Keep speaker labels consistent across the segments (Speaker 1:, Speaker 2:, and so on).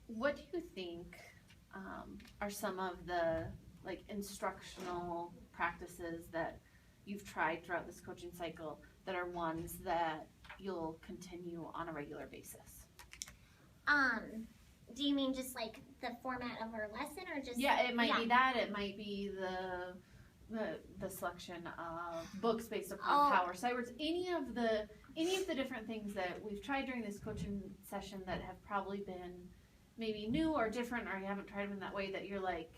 Speaker 1: What do you think are some of the like instructional practices that you've tried throughout this coaching cycle that are ones that you'll continue on a regular basis?
Speaker 2: Do you mean just like the format of our lesson, or just?
Speaker 1: Yeah, it might be that. It might be the selection of books based upon power sight words. Any of the different things that we've tried during this coaching session that have probably been maybe new or different, or you haven't tried them in that way that you're like,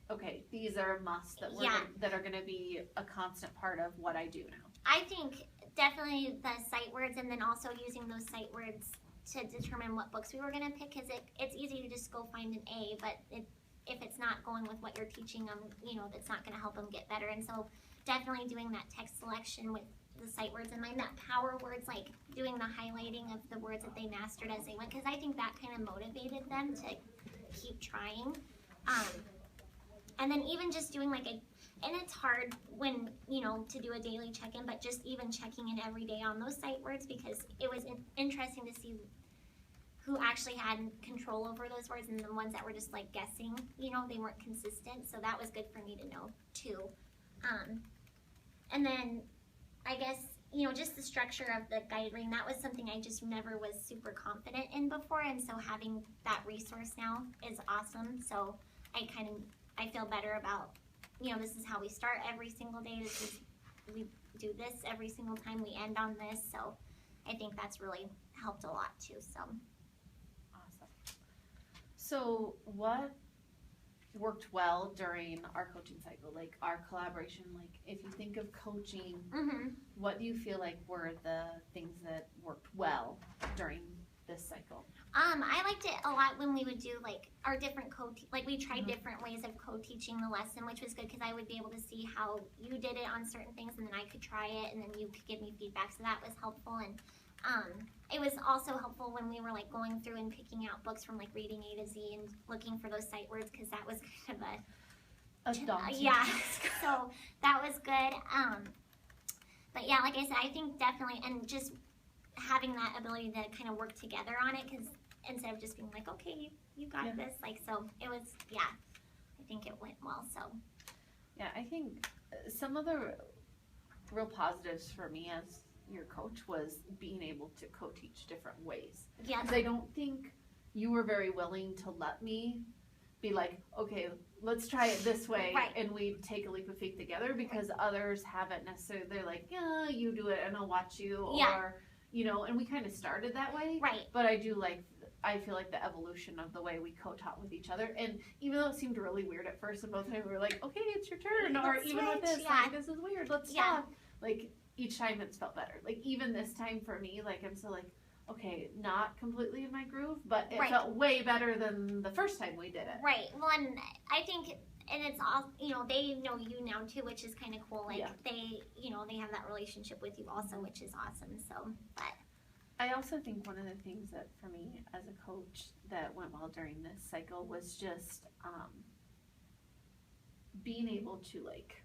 Speaker 1: okay, these are a must that that are going to be a constant part of what I do now.
Speaker 2: I think definitely the sight words, and then also using those sight words to determine what books we were going to pick, because it's easy to just go find an A, but if it's not going with what you're teaching them, that's not going to help them get better. And so definitely doing that text selection with the sight words in mind, that power words, like doing the highlighting of the words that they mastered as they went, because I think that kind of motivated them to keep trying. And then even just doing and it's hard when, to do a daily check-in, but just even checking in every day on those sight words, because it was interesting to see who actually had control over those words, and the ones that were just like guessing, they weren't consistent. So that was good for me to know too. And then I guess, just the structure of the guided reading, that was something I just never was super confident in before. And so having that resource now is awesome. So I feel better about, this is how we start every single day. We do this every single time, we end on this. So I think that's really helped a lot too. So
Speaker 1: awesome. So what worked well during our coaching cycle, like our collaboration? Like if you think of coaching, what do you feel like were the things that worked well during this cycle?
Speaker 2: I liked it a lot when we would do like our different we tried different ways of co-teaching the lesson, which was good because I would be able to see how you did it on certain things, and then I could try it, and then you could give me feedback. So that was helpful. And it was also helpful when we were like going through and picking out books from like reading A to Z and looking for those sight words, because that was kind of
Speaker 1: a daunting
Speaker 2: task. So that was good. But yeah, like I said, I think definitely, and just having that ability to kind of work together on it, because instead of just being like, okay, you got this, so it was, I think it went well. So
Speaker 1: yeah, I think some of the real positives for me as your coach was being able to co-teach different ways.
Speaker 2: Yeah,
Speaker 1: because I don't think you were very willing to let me be like, okay, let's try it this way, and we take a leap of faith together, because others haven't necessarily. They're like, yeah, you do it and I'll watch you, or and we kind of started that way. But I feel like the evolution of the way we co-taught with each other, and even though it seemed really weird at first, and both times we were like, okay, it's your turn, or even with this, like, this is weird, let's stop. Like, each time it's felt better. Like, even this time for me, like, I'm still like, okay, not completely in my groove, but it felt way better than the first time we did it.
Speaker 2: Well, and I think, and it's all, they know you now too, which is kind of cool. Like, they, they have that relationship with you also, which is awesome. So, but
Speaker 1: I also think one of the things that for me as a coach that went well during this cycle was just being able to like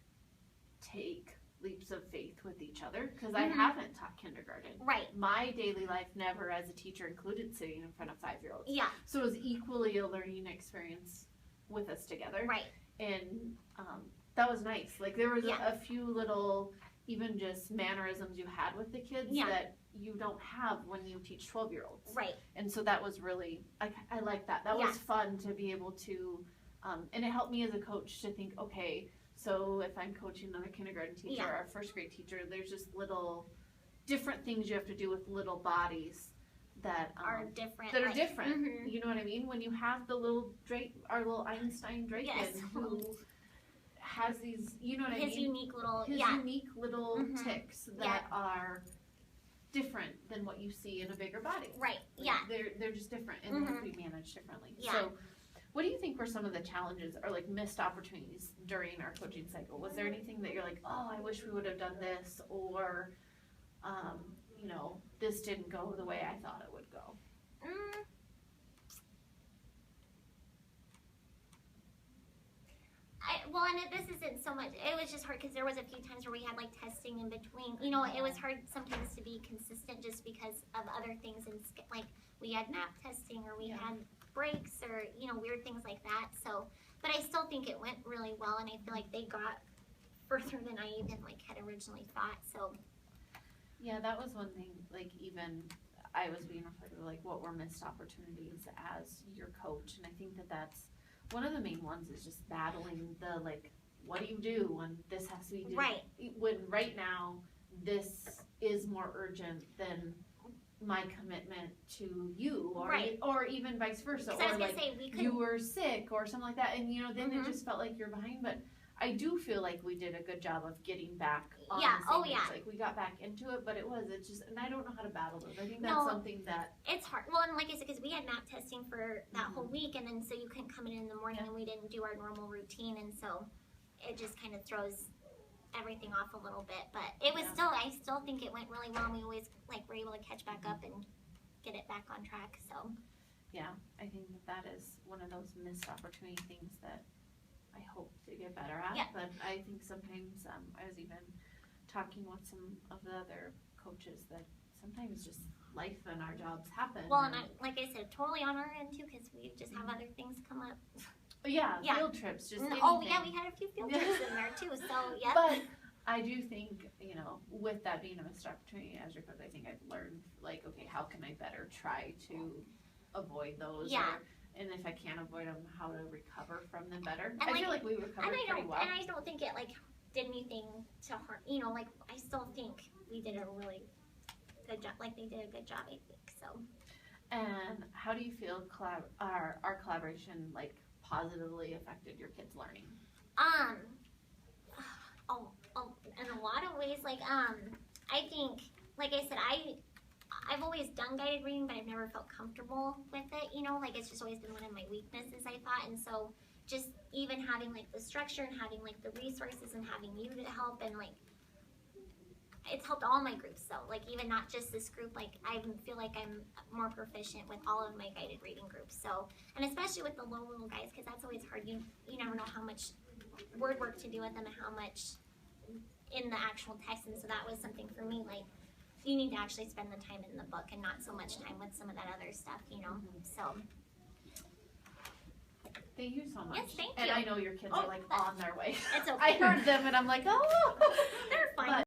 Speaker 1: take leaps of faith with each other, because I haven't taught kindergarten. My daily life never as a teacher included sitting in front of 5-year-olds. So it was equally a learning experience with us together. And that was nice. Like, there was a few little, even just mannerisms you had with the kids that you don't have when you teach 12-year-olds. And so that was really, I like that. That was fun to be able to, and it helped me as a coach to think, okay, so if I'm coaching another kindergarten teacher or a first grade teacher, there's just little different things you have to do with little bodies that
Speaker 2: are different.
Speaker 1: You know what I mean? When you have the little our little Einstein Draken who has these, you know what I mean?
Speaker 2: His unique
Speaker 1: little ticks that are different than what you see in a bigger body. They're just different, and they have to be managed differently. So what do you think were some of the challenges or like missed opportunities during our coaching cycle? Was there anything that you're like, oh, I wish we would have done this, or this didn't go the way I thought it would go?
Speaker 2: Well, and this isn't so much, it was just hard because there was a few times where we had like testing in between. It was hard sometimes to be consistent just because of other things, and like we had map testing, or we had breaks or, you know, weird things like that. So, but I still think it went really well, and I feel like they got further than I even like had originally thought. So
Speaker 1: yeah, that was one thing, like even I was being reflective, like what were missed opportunities as your coach, and I think that that's one of the main ones is just battling the like, what do you do when this has to be done?
Speaker 2: Right.
Speaker 1: When right now this is more urgent than my commitment to you, or
Speaker 2: right.
Speaker 1: or even vice versa,
Speaker 2: or
Speaker 1: like you were sick or something like that, and you know then it just felt like you're behind. But I do feel like we did a good job of getting back on the same page. Like we got back into it, but it's just, and I don't know how to battle those. I think that's something that
Speaker 2: it's hard. Well, and like I said, because we had map testing for that whole week, and then so you couldn't come in the morning, and we didn't do our normal routine, and so it just kind of throws everything off a little bit. But it was still, I still think it went really well. And we always like were able to catch back up and get it back on track. So
Speaker 1: yeah, I think that is one of those missed opportunity things that I hope to get better at.
Speaker 2: Yeah.
Speaker 1: But I think sometimes I was even talking with some of the other coaches that sometimes just life and our jobs happen.
Speaker 2: Well, and like I said, totally on our end too, because we just have other things come up.
Speaker 1: Yeah, field trips, just anything.
Speaker 2: Oh yeah, we had a few field trips in there too. So yeah.
Speaker 1: But I do think, you know, with that being a missed opportunity as your coach, I think I've learned like, okay, how can I better try to avoid those?
Speaker 2: Yeah.
Speaker 1: And if I can't avoid them, how to recover from them better.
Speaker 2: And
Speaker 1: I feel like we recovered pretty well.
Speaker 2: And I don't think it like did anything to harm. You know, like I still think we did a really good job. Like they did a good job, I think. So.
Speaker 1: And how do you feel our collaboration like positively affected your kids' learning?
Speaker 2: In a lot of ways, like I think, like I said, I've always done guided reading, but I've never felt comfortable with it, you know, like it's just always been one of my weaknesses, I thought. And so just even having like the structure and having like the resources and having you to help, and like it's helped all my groups. So like even not just this group, like I feel like I'm more proficient with all of my guided reading groups. So, and especially with the little guys, because that's always hard. You never know how much word work to do with them and how much in the actual text. And so that was something for me, like you need to actually spend the time in the book and not so much time with some of that other stuff, you know. So
Speaker 1: thank you so much.
Speaker 2: Yes, thank you.
Speaker 1: And I know your kids are like on their way.
Speaker 2: It's okay.
Speaker 1: I heard them and I'm like, oh,
Speaker 2: they're fine.